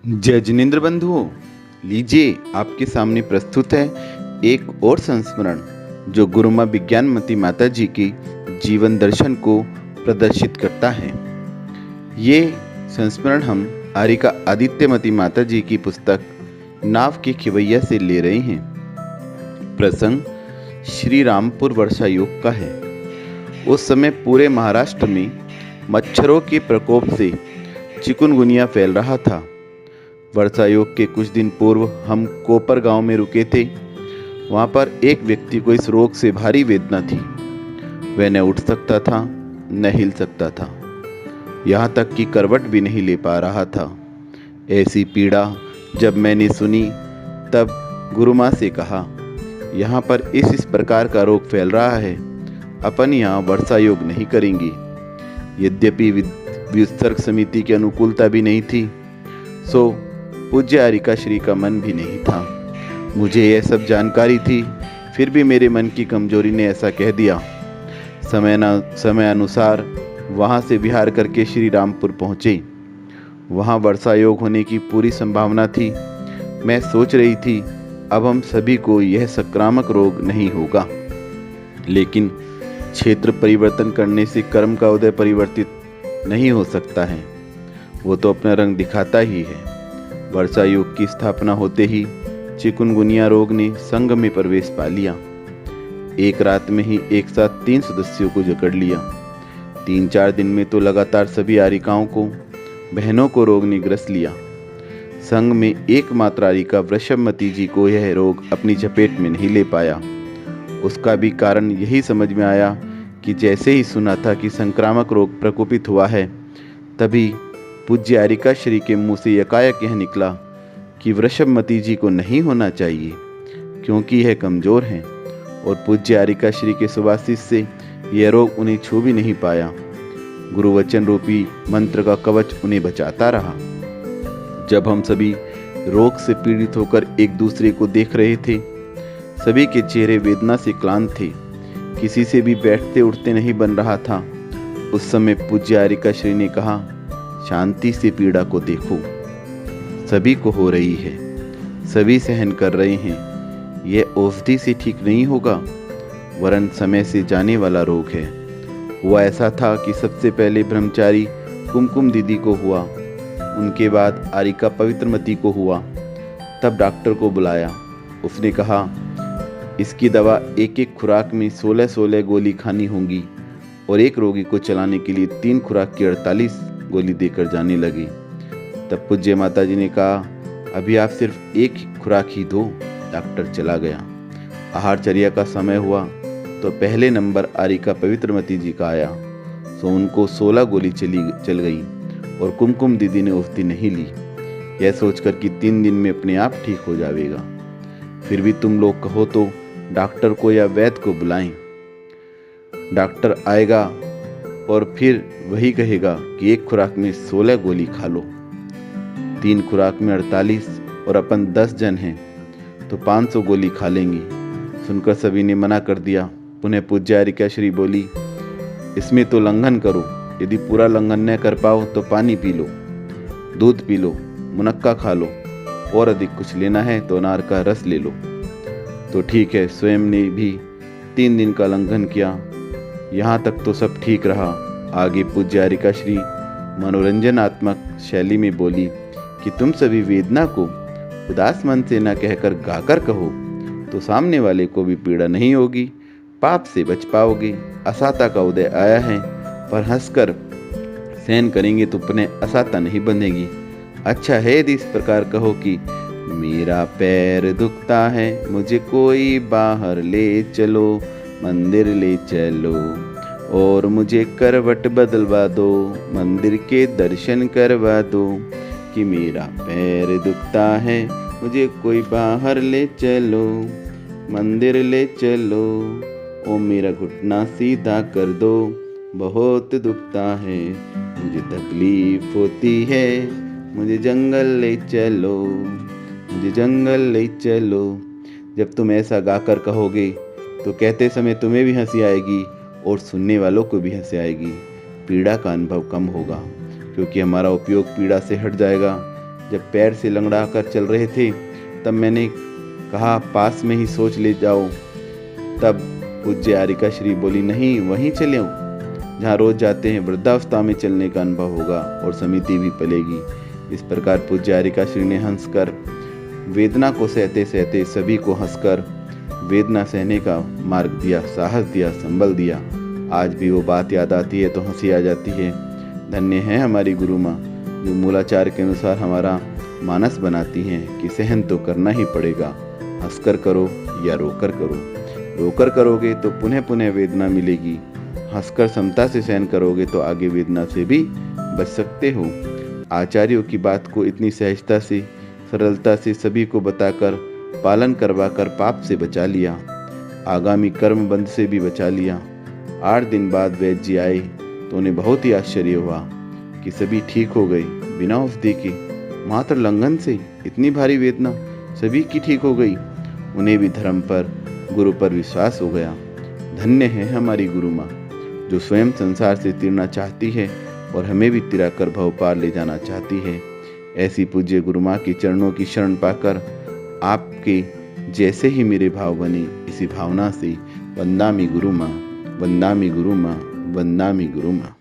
जय जिनेन्द्र बंधुओं, लीजिए आपके सामने प्रस्तुत है एक और संस्मरण जो गुरुमा विज्ञानमती माता जी की जीवन दर्शन को प्रदर्शित करता है। ये संस्मरण हम आरिका आदित्यमती माता जी की पुस्तक नाव के खिवैया से ले रहे हैं। प्रसंग श्री रामपुर वर्षा योग का है। उस समय पूरे महाराष्ट्र में मच्छरों के प्रकोप से चिकुनगुनिया फैल रहा था। वर्षा योग के कुछ दिन पूर्व हम कोपर गांव में रुके थे। वहां पर एक व्यक्ति को इस रोग से भारी वेदना थी। वह न उठ सकता था न हिल सकता था, यहाँ तक कि करवट भी नहीं ले पा रहा था। ऐसी पीड़ा जब मैंने सुनी तब गुरु माँ से कहा, यहाँ पर इस प्रकार का रोग फैल रहा है, अपन यहाँ वर्षा योग नहीं करेंगे। यद्यपि विसर्ग समिति की अनुकूलता भी नहीं थी, सो पूज्य आरिका श्री का मन भी नहीं था। मुझे यह सब जानकारी थी, फिर भी मेरे मन की कमजोरी ने ऐसा कह दिया। समय अनुसार वहाँ से विहार करके श्री रामपुर पहुँचे। वहाँ वर्षा योग होने की पूरी संभावना थी। मैं सोच रही थी अब हम सभी को यह संक्रामक रोग नहीं होगा, लेकिन क्षेत्र परिवर्तन करने से कर्म का उदय परिवर्तित नहीं हो सकता है। वो तो अपना रंग दिखाता ही है। वर्षा योग की स्थापना होते ही चिकुनगुनिया रोग ने संघ में प्रवेश पा लिया। एक रात में ही एक साथ 3 सदस्यों को जकड़ लिया। 3-4 दिन में तो लगातार सभी आरिकाओं को, बहनों को रोग ने ग्रस लिया। संघ में एकमात्र आरिका वृषभमती जी को यह रोग अपनी चपेट में नहीं ले पाया। उसका भी कारण यही समझ में आया कि जैसे ही सुना था कि संक्रामक रोग प्रकोपित हुआ है, तभी पूज्य आरिका श्री के मुंह से यकायक यह निकला कि वृषभमती जी को नहीं होना चाहिए, क्योंकि यह कमजोर हैं और पूज्य आरिका श्री के सुवासिस से यह रोग उन्हें छू भी नहीं पाया। गुरु वचन रूपी मंत्र का कवच उन्हें बचाता रहा। जब हम सभी रोग से पीड़ित होकर एक दूसरे को देख रहे थे, सभी के चेहरे वेदना से क्लांत थे। किसी से भी बैठते उठते नहीं बन रहा था। उस समय पूज्य आरिका श्री ने कहा, शांति से पीड़ा को देखो, सभी को हो रही है, सभी सहन कर रहे हैं। यह औषधि से ठीक नहीं होगा, वरन समय से जाने वाला रोग है। हुआ ऐसा था कि सबसे पहले ब्रह्मचारी कुमकुम दीदी को हुआ, उनके बाद आरिका पवित्रमती को हुआ। तब डॉक्टर को बुलाया। उसने कहा, इसकी दवा एक खुराक में 16-16 गोली खानी होंगी और एक रोगी को चलाने के लिए 3 खुराक की 48 गोली देकर जाने लगी। तब पूज्य माता जी ने कहा, अभी आप सिर्फ 1 खुराक ही दो। डॉक्टर चला गया। आहारचर्या का समय हुआ तो पहले नंबर आरिका पवित्रमती जी का आया, सो उनको 16 गोली चल गई और कुमकुम दीदी ने औषधि नहीं ली, यह सोचकर कि 3 दिन में अपने आप ठीक हो जाएगा। फिर भी तुम लोग कहो तो डॉक्टर को या वैद्य को बुलाएं। डॉक्टर आएगा और फिर वही कहेगा कि 1 खुराक में 16 गोली खा लो, 3 खुराक में 48 और अपन 10 जन हैं तो 500 गोली खा लेंगे। सुनकर सभी ने मना कर दिया। पुनः पूज्य आरिका श्री बोली, इसमें तो लंघन करो, यदि पूरा लंघन न कर पाओ तो पानी पी लो, दूध पी लो, मुनक्का खा लो, और अधिक कुछ लेना है तो अनार का रस ले लो। तो ठीक है, स्वयं ने भी 3 दिन का लंघन किया। यहाँ तक तो सब ठीक रहा। आगे पूज्य आरिका श्री मनोरंजनात्मक शैली में बोली कि तुम सभी वेदना को उदास मन से न कहकर गाकर कहो तो सामने वाले को भी पीड़ा नहीं होगी, पाप से बच पाओगे। असाता का उदय आया है, पर हंसकर सहन करेंगे तो पुनः असाता नहीं बंधेगी। अच्छा है यदि इस प्रकार कहो कि मेरा पैर दुखता है, मुझे कोई बाहर ले चलो, मंदिर ले चलो, और मुझे करवट बदलवा दो, मंदिर के दर्शन करवा दो। कि मेरा पैर दुखता है, मुझे कोई बाहर ले चलो, मंदिर ले चलो, ओ मेरा घुटना सीधा कर दो, बहुत दुखता है, मुझे तकलीफ होती है, मुझे जंगल ले चलो, मुझे जंगल ले चलो। जब तुम ऐसा गाकर कहोगे तो कहते समय तुम्हें भी हंसी आएगी और सुनने वालों को भी हंसी आएगी। पीड़ा का अनुभव कम होगा, क्योंकि हमारा उपयोग पीड़ा से हट जाएगा। जब पैर से लंगड़ा कर चल रहे थे तब मैंने कहा पास में ही सोच ले जाओ। तब पूज्य आरिका श्री बोली नहीं, वहीं चले जहाँ रोज जाते हैं। वृद्धावस्था में चलने का अनुभव होगा और समिति भी पलेगी। इस प्रकार पूज्य आरिका श्री ने हंसकर वेदना को सहते सहते सभी को हंसकर वेदना सहने का मार्ग दिया, साहस दिया, संबल दिया। आज भी वो बात याद आती है तो हंसी आ जाती है। धन्य है हमारी गुरु माँ जो मूलाचार के अनुसार हमारा मानस बनाती हैं कि सहन तो करना ही पड़ेगा, हंसकर करो या रोकर करो। रोकर करोगे तो पुनः पुनः वेदना मिलेगी, हंसकर समता से सहन करोगे तो आगे वेदना से भी बच सकते हो। आचार्यों की बात को इतनी सहजता से, सरलता से सभी को बताकर, पालन करवाकर पाप से बचा लिया, आगामी कर्म बंध से भी बचा लिया। 8 दिन बाद वैद्य जी आए तो उन्हें बहुत ही आश्चर्य हुआ कि सभी ठीक हो गए बिना औषधि के। मात्र लंघन से इतनी भारी वेदना सभी की ठीक हो गई। उन्हें भी धर्म पर, गुरु पर विश्वास हो गया। धन्य है हमारी गुरु माँ जो स्वयं संसार से तिरना चाहती है और हमें भी तिराकर भव पार ले जाना चाहती है। ऐसी पूज्य गुरु माँ की चरणों की शरण पाकर आपके जैसे ही मेरे भाव बने, इसी भावना से वंदामि गुरु माँ, वंदामि गुरु माँ, वंदामि गुरु माँ।